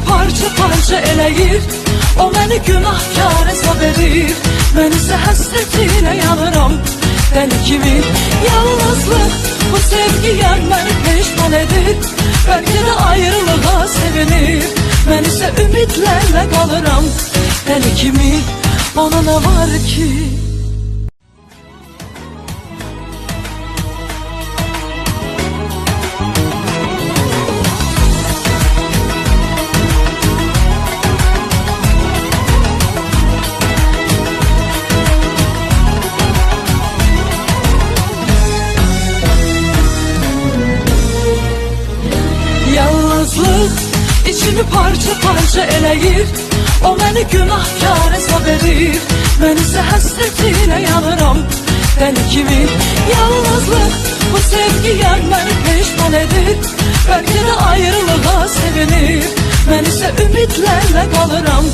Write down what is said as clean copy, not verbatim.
parça parça eləyir. O məni günahkar hesab edir. Mən isə həsrətinə yanıram dəli kimi. Yalnızlıq bu sevgiyə məni peşman edir. Bəlkə də ayrılığa sevinir. Mən isə ümidlərlə qalıram dəli kimi. Ona nə var ki? Yalnızlıq içimi parça parça eləyir. O məni günahkar hesab edir. Mən isə həsrətinə yanıram dəli kimi. Yalnızlıq bu sevgiyə məni peşman edir. Bəlkə də ayrılığa sevinir. Mən isə ümidlərlə qalıram